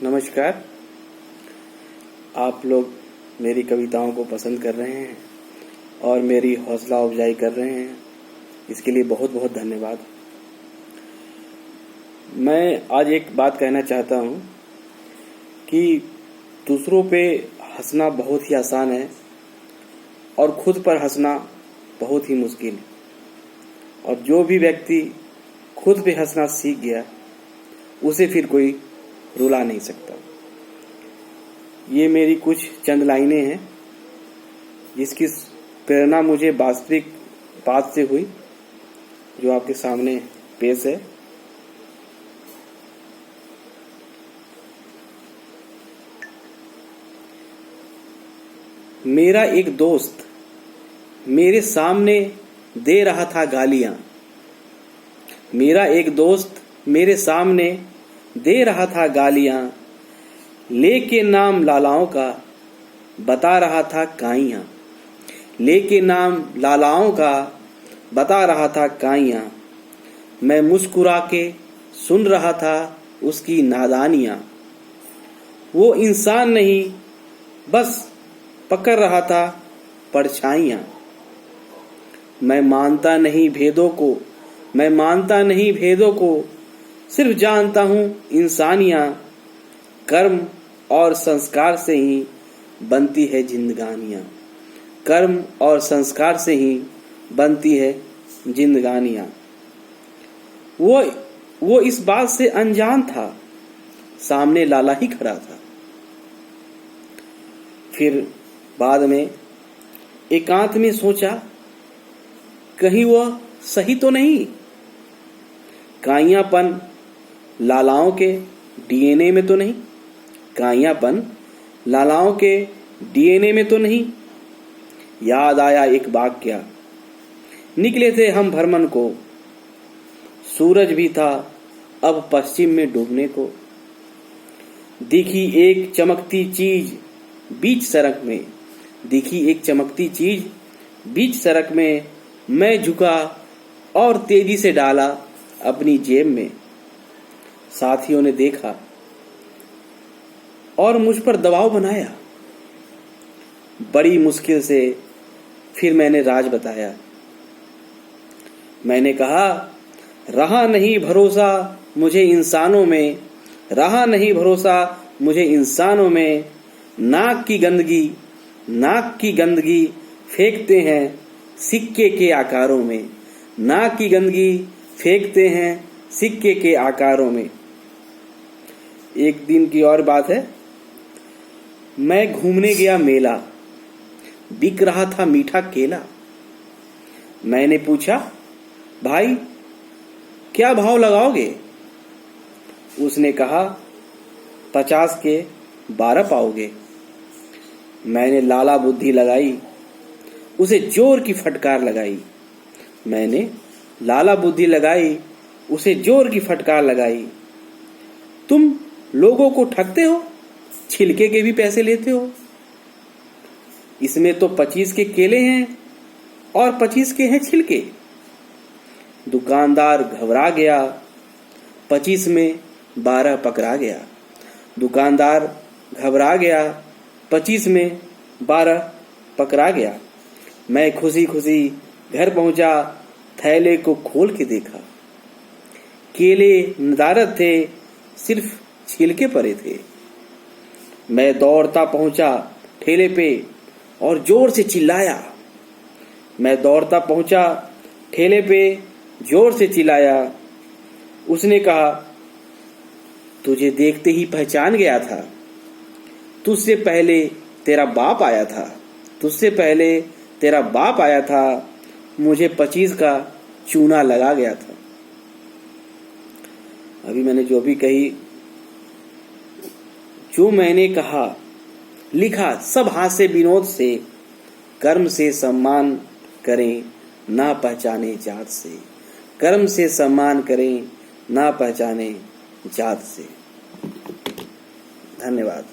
नमस्कार। आप लोग मेरी कविताओं को पसंद कर रहे हैं और मेरी हौसला अफजाई कर रहे हैं, इसके लिए बहुत बहुत धन्यवाद। मैं आज एक बात कहना चाहता हूँ कि दूसरों पे हंसना बहुत ही आसान है और खुद पर हंसना बहुत ही मुश्किल। और जो भी व्यक्ति खुद पे हंसना सीख गया उसे फिर कोई रुला नहीं सकता। ये मेरी कुछ चंद लाइनें हैं जिसकी प्रेरणा मुझे वास्तविक बात से हुई, जो आपके सामने पेश है। मेरा एक दोस्त मेरे सामने दे रहा था गालियां। मेरा एक दोस्त मेरे सामने दे रहा था गालियां, लेके नाम लालाओं का बता रहा था काइयां। लेके नाम लालाओं का बता रहा था काइयां। मैं मुस्कुरा के सुन रहा था उसकी नादानियां। वो इंसान नहीं, बस पकड़ रहा था परछाइयां। मैं मानता नहीं भेदों को, मैं मानता नहीं भेदों को, सिर्फ जानता हूँ इंसानियां। कर्म और संस्कार से ही बनती है जिंदगानियां। कर्म और संस्कार से ही बनती है जिंदगानियां। वो इस बात से अनजान था, सामने लाला ही खड़ा था। फिर बाद में एकांत में सोचा, कहीं वह सही तो नहीं। काइयापन लालाओं के डीएनए में तो नहीं। काइयापन लालाओं के डीएनए में तो नहीं। याद आया एक वाक्या, निकले थे हम भ्रमण को, सूरज भी था अब पश्चिम में डूबने को। दिखी एक चमकती चीज बीच सड़क में, दिखी एक चमकती चीज बीच सड़क में। मैं झुका और तेजी से डाला अपनी जेब में। साथियों ने देखा और मुझ पर दबाव बनाया। बड़ी मुश्किल से फिर मैंने राज बताया। मैंने कहा, रहा नहीं भरोसा मुझे इंसानों में, रहा नहीं भरोसा मुझे इंसानों में। नाक की गंदगी, नाक की गंदगी फेंकते हैं सिक्के के आकारों में। नाक की गंदगी फेंकते हैं सिक्के के आकारों में। एक दिन की और बात है। मैं घूमने गया मेला, बिक रहा था मीठा केला। मैंने पूछा, भाई क्या भाव लगाओगे? उसने कहा, 50 के 12 पाओगे। मैंने लाला बुद्धि लगाई, उसे जोर की फटकार लगाई। मैंने लाला बुद्धि लगाई, उसे जोर की फटकार लगाई। तुम लोगों को ठगते हो, छिलके के भी पैसे लेते हो। इसमें तो 25 के केले हैं और 25 के हैं छिलके। दुकानदार घबरा गया, 25 में 12 पकड़ा गया। दुकानदार घबरा गया, 25 में 12 पकड़ा गया। मैं खुशी खुशी घर पहुंचा, थैले को खोल के देखा। केले नदारद थे, सिर्फ छिलके पड़े थे। मैं दौड़ता पहुंचा ठेले पे और जोर से चिल्लाया। मैं दौड़ता पहुंचा ठेले पे, जोर से चिल्लाया। उसने कहा, तुझे देखते ही पहचान गया था, तुझसे पहले तेरा बाप आया था, तुझसे पहले तेरा बाप आया था। मुझे 25 का चूना लगा गया था। अभी मैंने जो भी कही, जो मैंने कहा, लिखा, सब हास्य विनोद से। कर्म से सम्मान करें, ना पहचाने जात से। कर्म से सम्मान करें, ना पहचाने जात से। धन्यवाद।